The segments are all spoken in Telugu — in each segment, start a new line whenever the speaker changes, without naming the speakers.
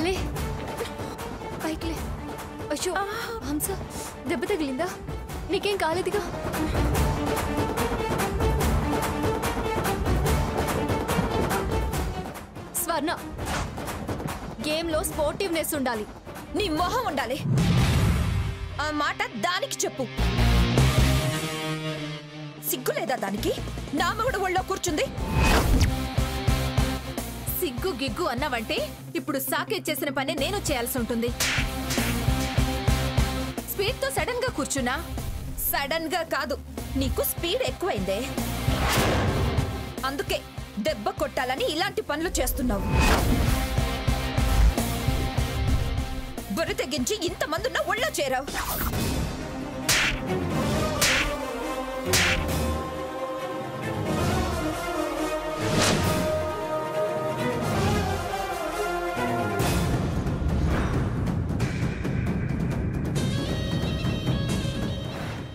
లే పైకి లే. అయ్యో హంస దెబ్బ తగిలిందా? నీకేం కాలేదుగా? స్వర్ణ, గేమ్లో స్పోర్టివ్నెస్ ఉండాలి.
నీ మొహం ఉండాలి. ఆ మాట దానికి చెప్పు. సిగ్గులేదా దానికి? నా మగుడు ఒళ్ళో కూర్చుంది.
సిగ్గు గిగ్గు అన్నావంటే ఇప్పుడు సాకేత్ చేసిన పని నేను చేయాల్సి ఉంటుంది. స్పీడ్ తో సడన్ గా కూర్చున్నా.
సడన్ గా కాదు, నీకు స్పీడ్ ఎక్కువైందే. అందుకే దెబ్బ కొట్టాలని ఇలాంటి పనులు చేస్తున్నావు. బుర్ర తెగించి ఇంతమంది ఉన్న ఒళ్ళో చేరావు.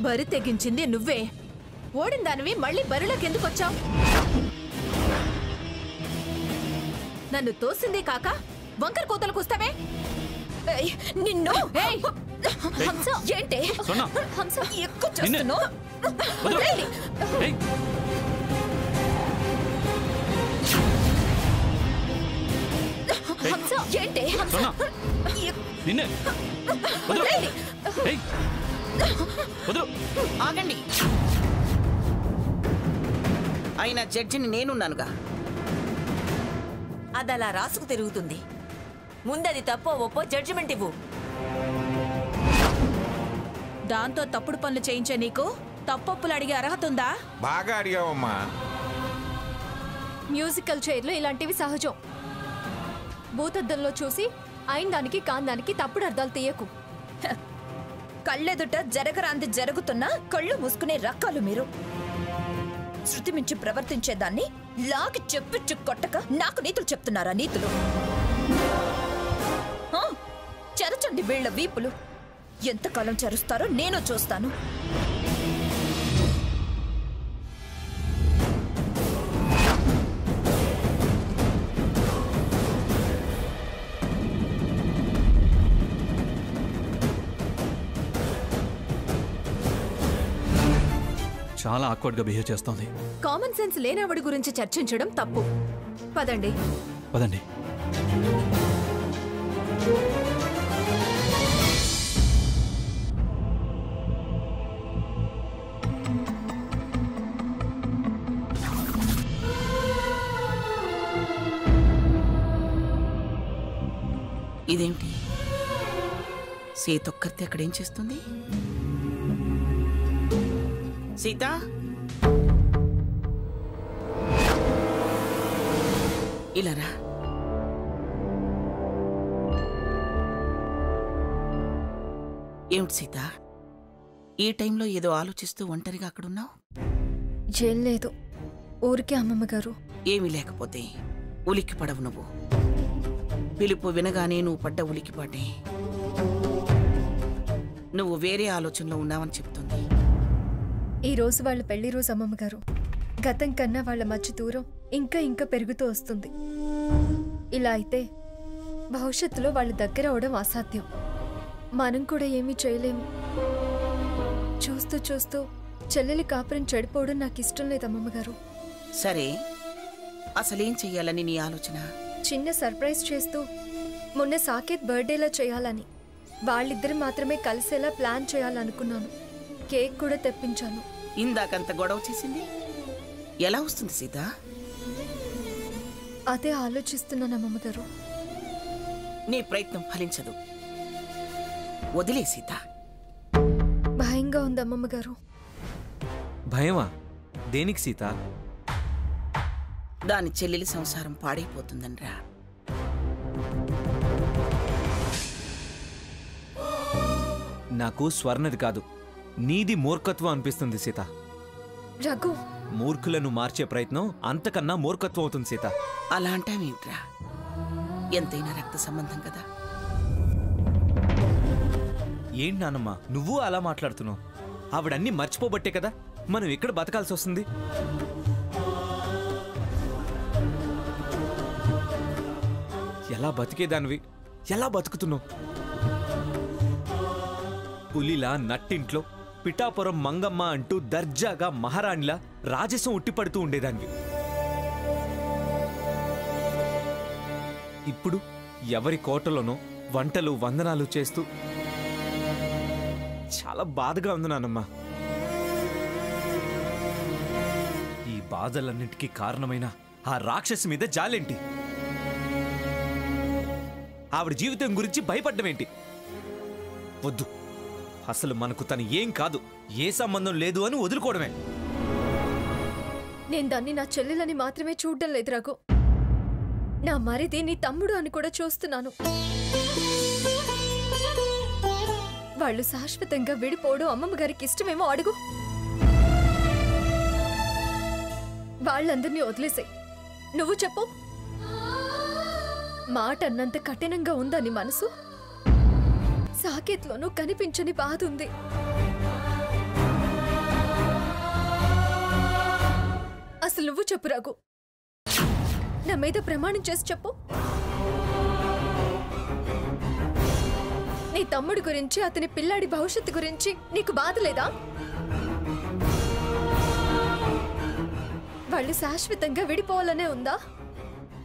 బరి తెగించింది నువ్వే. ఓడిన దానివి మళ్ళీ బరిలోకి ఎందుకు వచ్చావు? నన్ను తోసింది కాక వంకర కోతలకు వస్తావే?
నిన్ను
హంస
ఏంటి
హంస
ఎక్కువ చేస్తున్నావు?
హంస
ఏంటి?
ఆగండి. ఆయన జడ్జిని నేనున్నానుగా.
అదలా రాసుకు తిరుగుతుంది. ముందది తప్పో ఒప్పో జడ్జిమెంట్ ఇవ్వు.
దాంతో తప్పుడు పనులు చేయించే నీకు తప్పొప్పులు అడిగే అర్హత ఉందా?
బాగా అడిగావమ్మా.
మ్యూజికల్ చైర్లో ఇలాంటివి సహజం. భూతద్దంలో చూసి అయిన దానికి కాని దానికి తప్పుడు అర్థాలు తీయకు.
కళ్ళెదుట జరగరాంది జరుగుతున్నా కళ్ళు మూసుకునే రకాలు మీరు. శృతి మించి ప్రవర్తించేదాన్ని లాగి చెప్పు కొట్టక నాకు నీతులు చెప్తున్నారా? నీతులు చెరచండి వీళ్ల వీపులు. ఎంతకాలం చెరుస్తారో నేను చూస్తాను.
చాలా ఆక్వర్డ్ గా బిహేవ్ చేస్తోంది.
కామన్ సెన్స్ లేనవాడి గురించి చర్చించడం తప్పు. పదండి
పదండి.
ఇదేంటి? సీతొక్కరితే అక్కడేం చేస్తుంది? సీత, ఇలారా. ఏమిటి సీత, ఈ టైంలో ఏదో ఆలోచిస్తూ ఒంటరిగా అక్కడున్నావు?
ఏం లేదు, ఊరికే అమ్మమ్మ గారు.
ఏమీ లేకపోతే ఉలిక్కి పడవు నువ్వు. పిలుపు వినగానే నువ్వు పడ్డ ఉలికిపాటే నువ్వు వేరే ఆలోచనలో ఉన్నావని చెప్తుంది.
ఈ రోజు వాళ్ళ పెళ్లి రోజు అమ్మమ్మ గారు. గతం కన్నా వాళ్ళ మధ్య దూరం ఇంకా ఇంకా పెరుగుతూ వస్తుంది. ఇలా అయితే భవిష్యత్తులో వాళ్ళ దగ్గర అవడం అసాధ్యం. మనం కూడా ఏమీ చేయలేము. చూస్తూ చూస్తూ చెల్లెలి కాపురం చెడిపోవడం నాకు ఇష్టం లేదు అమ్మమ్మ గారు.
సరే, అసలేం చెయ్యాలని నీ ఆలోచన?
చిన్న సర్ప్రైజ్ చేస్తూ మొన్న సాకేత్ బర్త్డేలా చేయాలని, వాళ్ళిద్దరు మాత్రమే కలిసేలా ప్లాన్ చేయాలనుకున్నాను. కేక్ కూడా తెప్పించాను.
ఇందాకంత గొడవ చేసింది ఎలా వస్తుంది సీత?
అదే ఆలోచిస్తున్నాను అమ్మమ్మ గారు.
నీ ప్రయత్నం ఫలించదు, వదిలే సీత.
భయంగా ఉంది అమ్మమ్మ గారు.
భయమా? దేనికి సీత?
దాని చెల్లెలి సంసారం పాడైపోతుందనరా.
నాకు స్వర్ణది కాదు, నీది మూర్ఖత్వం అనిపిస్తుంది సీత.
రఘు,
మూర్ఖులను మార్చే ప్రయత్నం అంతకన్నా మూర్ఖత్వం అవుతుంది సీత.
అలా అంటావేమిట్రా? ఎంతైనా రక్త సంబంధం కదా.
ఏంటి నానమ్మ నువ్వు అలా మాట్లాడుతున్నావు? ఆవిడన్నీ మర్చిపోబట్టే కదా మనం ఇక్కడ బతకాల్సి వస్తుంది. ఎలా బతికేదానివి ఎలా బతుకుతున్నావు? పులిలా నట్టింట్లో పిఠాపురం మంగమ్మ అంటూ దర్జాగా మహారాణిలా రాజసం ఉట్టిపడుతూ ఉండేదాన్ని. ఇప్పుడు ఎవరి కోటలోనో వంటలు వందనాలు చేస్తూ చాలా బాధగా ఉంది నానమ్మా. ఈ బాధలన్నింటికీ కారణమైన ఆ రాక్షసి మీద జాలేంటి? ఆవిడ జీవితం గురించి భయపడ్డమేంటి? వద్దు, అసలు మనకు తను ఏం కాదు, ఏ సంబంధం లేదు అని వదులుకోవడమే.
నేను దాన్ని నా చెల్లెలని మాత్రమే చూడడం లేదు రఘు. నా మరిది నీ తమ్ముడు అని కూడా చూస్తున్నాను. వాళ్ళు శాశ్వతంగా విడిపోవడం అమ్మమ్మ గారికి ఇష్టమేమో అడుగు. వాళ్ళందరినీ వదిలేసే నువ్వు చెప్పు. మాట అన్నంత కఠినంగా ఉందా నీ మనసు? సాకేత్లోనూ కనిపించని బాధ ఉంది. అసలు నువ్వు చెప్పు రఘు, నా మీద ప్రమాణం చేసి చెప్పు. నీ తమ్ముడి గురించి, అతని పిల్లాడి భవిష్యత్తు గురించి నీకు బాధ లేదా? వాళ్ళు శాశ్వతంగా విడిపోవాలనే ఉందా?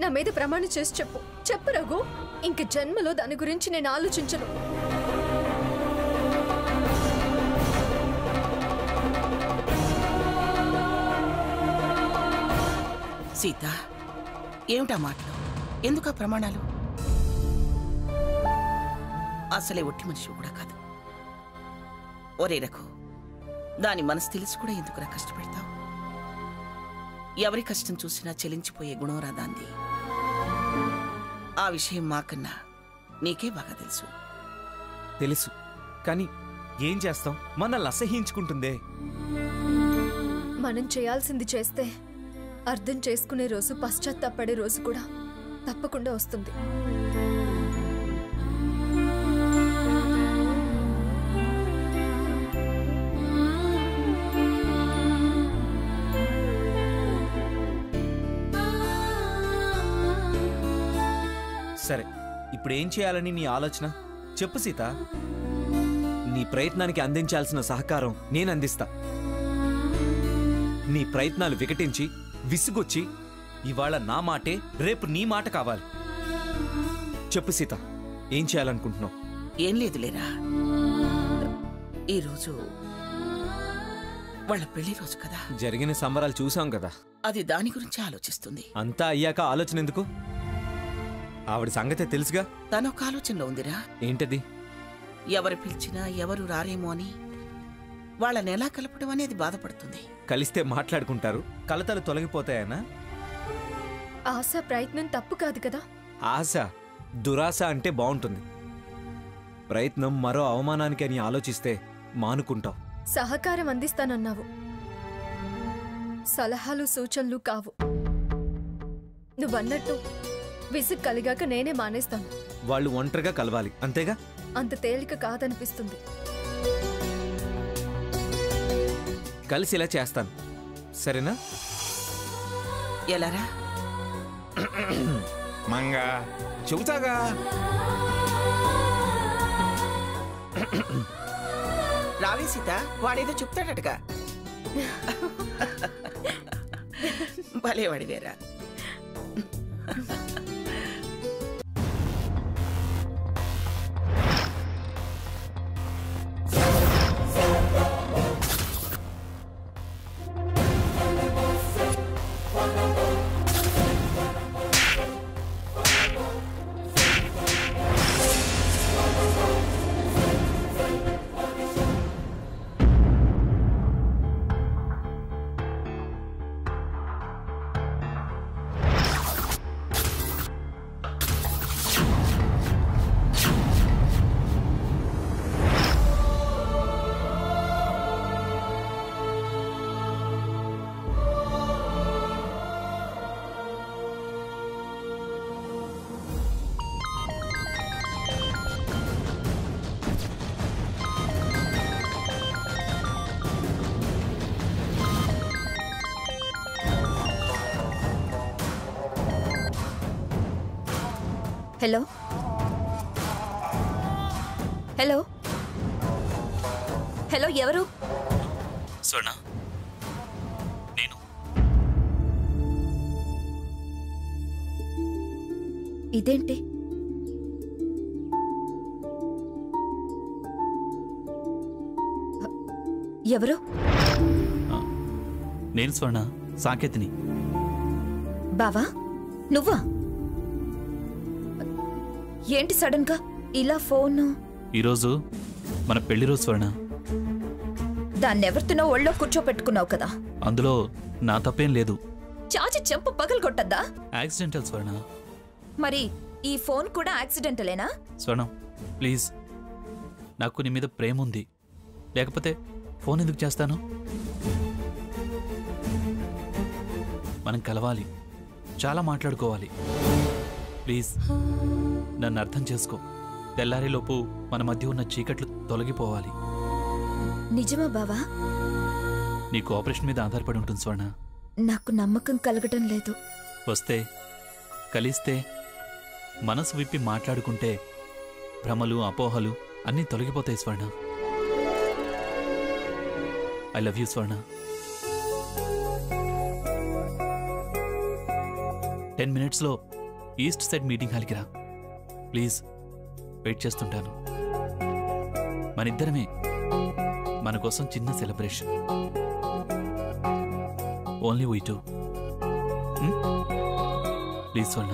నా మీద ప్రమాణం చేసి చెప్పు. చెప్పు రఘు, ఇంక జన్మలో దాని గురించి నేను ఆలోచించను.
సీత, ఏమిటా మాటలు? ఎందుకా ప్రమాణాలు? అసలే ఒట్టి మనిషి కూడా కాదు. ఒరే రఘు, దాని మనసు తెలిసి కూడా ఎందుకురా కష్టపెడతావు? ఎవరి కష్టం చూసినా చెలించిపోయే గుణం రాదాంది. ఆ విషయం మాకన్నా నీకే బాగా తెలుసు.
తెలుసు, కానీ ఏం చేస్తాం? మనల్ని అసహ్యించుకుంటుందే.
మనం చేయాల్సింది చేస్తే అర్థం చేసుకునే రోజు, పశ్చాత్తాపడే రోజు కూడా తప్పకుండా వస్తుంది.
సరే, ఇప్పుడు ఏం చేయాలని నీ ఆలోచన? చెప్పు సీత. నీ ప్రయత్నానికి అందించాల్సిన సహకారం నేను అందిస్తా. నీ ప్రయత్నాలు వికటించి విసుగొచ్చి ఇవాళ నా మాటే రేపు నీ మాట కావాలి. చెప్పు సీత, ఏం చేయాలనుకుంటున్నావు?
ఏం లేదులేరా, ఈరోజు వాళ్ళ పెళ్లి రోజు కదా.
జరిగిన సంబరాలు చూసాం కదా.
అది దాని గురించి ఆలోచిస్తుంది.
అంతా అయ్యాక ఆలోచన ఎందుకు? ఆవిడ సంగతే తెలుసుగా.
తనొక ఆలోచనలో ఉందిరా.
ఏంటది?
ఎవరు పిలిచినా ఎవరు రారేమో అని వాళ్ళని ఎలా కలపడం అనేది బాధపడుతుంది.
కలిస్తే మాట్లాడుకుంటారు, కలతలు తొలగిపోతాయనా?
ఆశ ప్రయత్నం తప్పు కాదు కదా.
ఆశ దురాశ అంటే బాగుంటుంది. ప్రయత్నం మరో అవమానానికి అని ఆలోచిస్తే మానుకుంటావు.
సహకారం అందిస్తానన్నావు, సలహాలు సూచనలు కావు. నువ్వన్నట్టు విసుగు కలిగాక నేనే మానేస్తాను.
వాళ్ళు ఒంటరిగా కలవాలి, అంతేగా?
అంత తేలిక కాదనిపిస్తుంది.
కలిసి ఇలా చేస్తాను, సరేనా?
ఎలారా?
మంగా చెబుతాగా.
రావే సీత, వాడేదో చెప్తాడటగా. భలేవాడివేరా.
హలో, హలో హలో, ఎవరు?
స్వర్ణ, నేను.
ఇదేంటి? ఎవరు?
నేను స్వర్ణ, సాకేతిని.
బావా, నువ్వా? ఏంటి సడన్ గా ఇలా ఫోన్?
ఈరోజు మన పెళ్లి రోజు స్వర్ణ.
దాన్నెవరితోనో ఒళ్ళో కూర్చోపెట్టుకున్నావు కదా.
అందులో నా తప్పేం లేదు.
చాచి చెంప పగలు కొట్టద్దా?
యాక్సిడెంటల్ స్వర్ణ.
మరి ఈ ఫోన్ కూడా యాక్సిడెంటలేనా?
స్వర్ణం, ప్లీజ్, నాకు నీ మీద ప్రేమ ఉంది, లేకపోతే ఫోన్ ఎందుకు చేస్తాను? మనం కలవాలి, చాలా మాట్లాడుకోవాలి. ప్లీజ్ నన్ను అర్థం చేసుకో. తెల్లారిలోపు మన మధ్య ఉన్న చీకట్లు తొలగిపోవాలి.
నిజమా బావా?
నీకు ఆపరేషన్ మీద ఆధారపడి ఉంటుంది స్వర్ణ.
నాకు నమ్మకం కలగటం లేదు.
వస్తే, కలిస్తే, మనసు విప్పి మాట్లాడుకుంటే భ్రమలు, అపోహలు అన్నీ తొలగిపోతాయి స్వర్ణ. I love you Swarna. 10 minutesలో east side meeting హాల్కి రా ప్లీజ్. వెయిట్ చేస్తుంటాను. మనిద్దరమే, మన కోసం చిన్న celebration. Only V two. Please స్వర్ణ,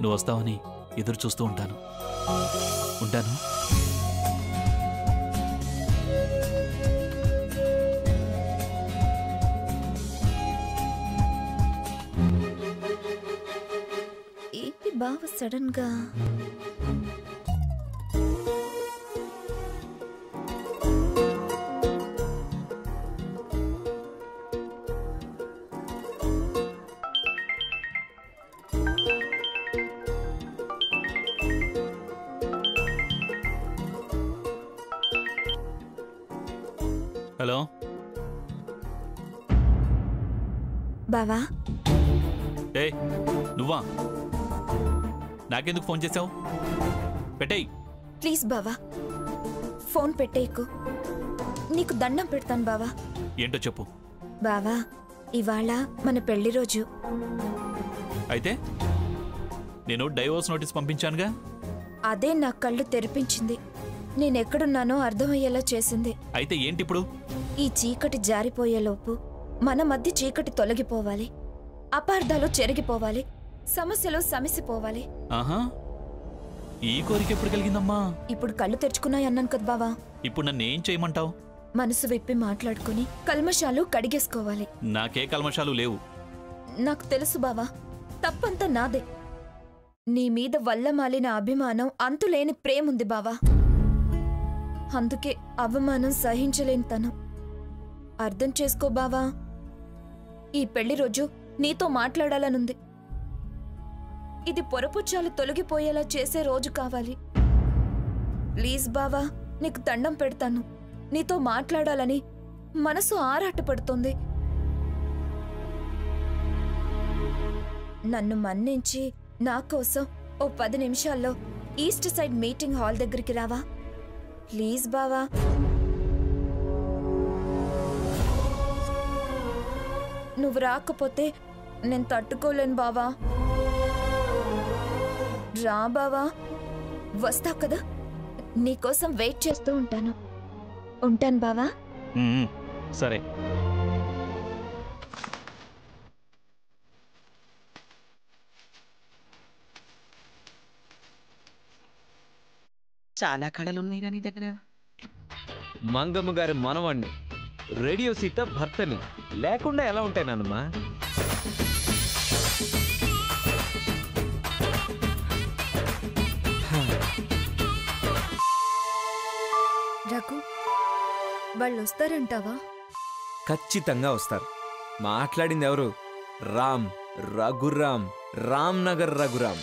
నువ్వు వస్తావని ఎదురు చూస్తూ ఉంటాను. ఉంటాను.
ఏంటి బావ సడన్ గా?
హలో
బావా,
ఏయ్, నువ్వా? నాకెందుకు ఫోన్ చేసావు? పెట్టేయ్.
ప్లీజ్ బావా, ఫోన్ పెట్టేయకు. నీకు దండం పెడతాను బావా.
ఏంటో చెప్పు.
బావా, ఇవాళ మన పెళ్లి రోజు.
అయితే నేను డైవోర్స్ నోటీస్ పంపించానుగా.
అదే నా కళ్ళు తెరిపించింది. నేనెక్కడున్నానో అర్థమయ్యేలా చేసింది.
అయితే ఏంటి ఇప్పుడు?
ఈ చీకటి జారిపోయేలోపు మన మధ్య చీకటి తొలగిపోవాలి, అపార్థాలు చెరిగిపోవాలి, సమస్యలు సమిసిపోవాలి.
ఆహా, ఈ కోరిక ఎప్పుడు కలిగిందమ్మా?
ఇప్పుడు కళ్ళు తెరుచుకున్నాయి అన్నాను కదా బావా.
ఇప్పుడు నన్ను ఏం చేయమంటావు?
మనసు విప్పి మాట్లాడుకుని కల్మషాలు కడిగేసుకోవాలి.
నాకే కల్మషాలు లేవు.
నాకు తెలుసు బావా, తప్పంతా నాదే. నీ మీద వల్లమాలిన అభిమానం, అంతులేని ప్రేముంది బావా. అందుకే అవమానం సహించలేని తను. అర్థం చేసుకో బావా. ఈ పెళ్లి రోజు నీతో మాట్లాడాలనుంది. ఇది పొరపుచ్చాలు తొలగిపోయేలా చేసే రోజు కావాలి. ప్లీజ్ బావా, నీకు దండం పెడతాను. నీతో మాట్లాడాలని మనసు ఆరాటపడుతుంది. నన్ను మన్నించి నా కోసం ఓ 10 నిమిషాల్లో ఈస్ట్ సైడ్ మీటింగ్ హాల్ దగ్గరికి రావా? ప్లీజ్ బావా. నువ్వు రాకపోతే నేను తట్టుకోలేను బావా. రా బావా. వస్తావు కదా? నీకోసం వెయిట్ చేస్తూ ఉంటాను. ఉంటాను బావా.
సరే.
చాలా కళలున్నాయిరా నీ దగ్గర.
మంగమ్మ గారి మనవాణ్ణి, రేడియో సీత భర్తని, లేకుండా ఎలా ఉంటాయి నాన్నమ్మా?
రఘు, వాళ్ళు వస్తారంటావా?
ఖచ్చితంగా వస్తారు. మాట్లాడింది ఎవరు? రామ్, రఘురామ్, రామ్ నగర్ రఘురామ్.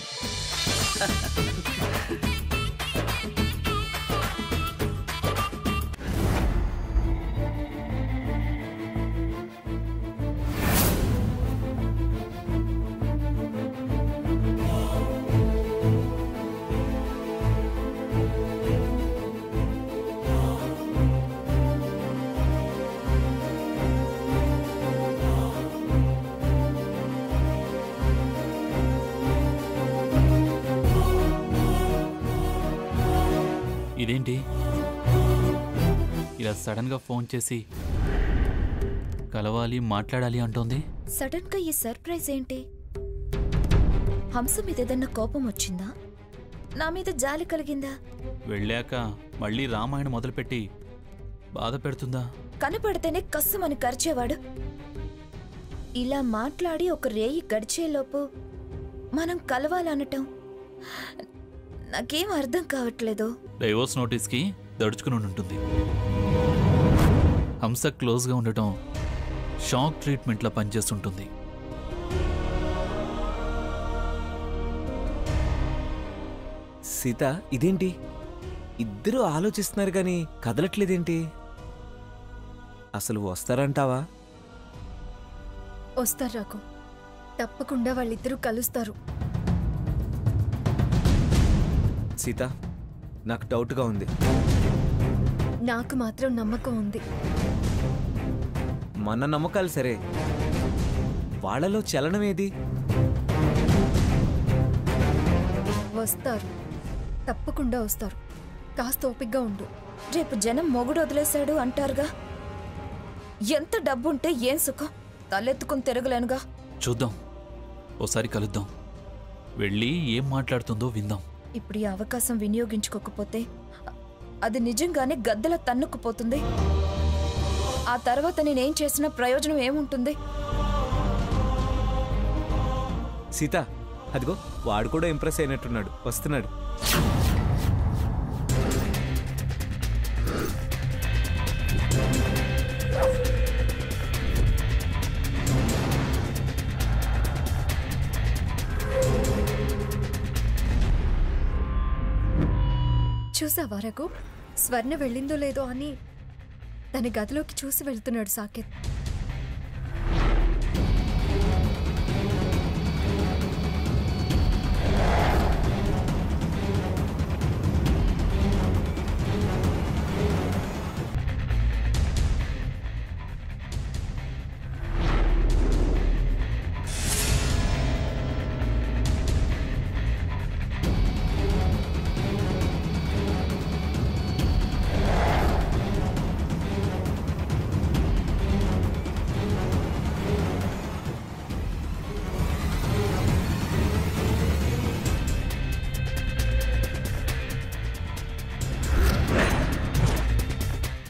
ఏంటి ఇలా సడన్గా ఫోన్ చేసి కలవాలి మాట్లాడాలి అంటోంది?
సడన్ గా ఈ సర్ప్రైజ్ ఏంటి? హంస మీద ఏదన్నా కోపం వచ్చిందా? నా మీద జాలి కలిగిందా?
వెళ్ళాక మళ్ళీ రామాయణం మొదలుపెట్టి బాధ పెడుతుందా?
కనపడితేనే కస్సుమని కరిచేవాడు. ఇలా మాట్లాడి ఒక రేయి గడిచేలోపు మనం కలవాలనటం నాకేం అర్థం కావట్లేదు.
డైవోర్స్ నోటీస్కి దడుచుకుని ఉంటుంది. హంస క్లోజ్గా ఉండటం షాక్ ట్రీట్మెంట్లా పనిచేస్తుంటుంది.
సీత, ఇదేంటి ఇద్దరూ ఆలోచిస్తున్నారు కానీ కదలట్లేదేంటి? అసలు వస్తారంటావా?
వస్తారు రాకు. తప్పకుండా వాళ్ళిద్దరూ కలుస్తారు.
సీత, నాకు డౌట్గా ఉంది.
నాకు మాత్రం నమ్మకం ఉంది.
మన నమ్మకాలు సరే, వాళ్ళలో చలనం ఏది?
వస్తారు, తప్పకుండా వస్తారు. కాస్త ఓపిగ్గా ఉండు.
రేపు జనం మొగుడు వదిలేశాడు అంటారుగా. ఎంత డబ్బుంటే ఏం సుఖం? తలెత్తుకుని తిరగలేనుగా.
చూద్దాం, ఓసారి కలుద్దాం. వెళ్ళి ఏం మాట్లాడుతుందో విందాం.
ఇప్పుడు ఈ అవకాశం వినియోగించుకోకపోతే అది నిజంగానే గద్దెల తన్నుకుపోతుంది. ఆ తర్వాత నేనేం చేసినా ప్రయోజనం ఏముంటుంది?
సీత, అదిగో వాడు కూడా ఇంప్రెస్ అయినట్టున్నాడు, వస్తున్నాడు.
చూసావా రఘు? స్వర్ణ వెళ్ళిందో లేదో అని తన గదిలోకి చూసి వెళ్తున్నాడు సాకేత్.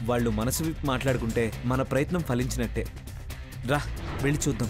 వాళ్ళు మనసు విప్పి మాట్లాడుకుంటే మన ప్రయత్నం ఫలించినట్టే. రా, వెళ్ళి చూద్దాం.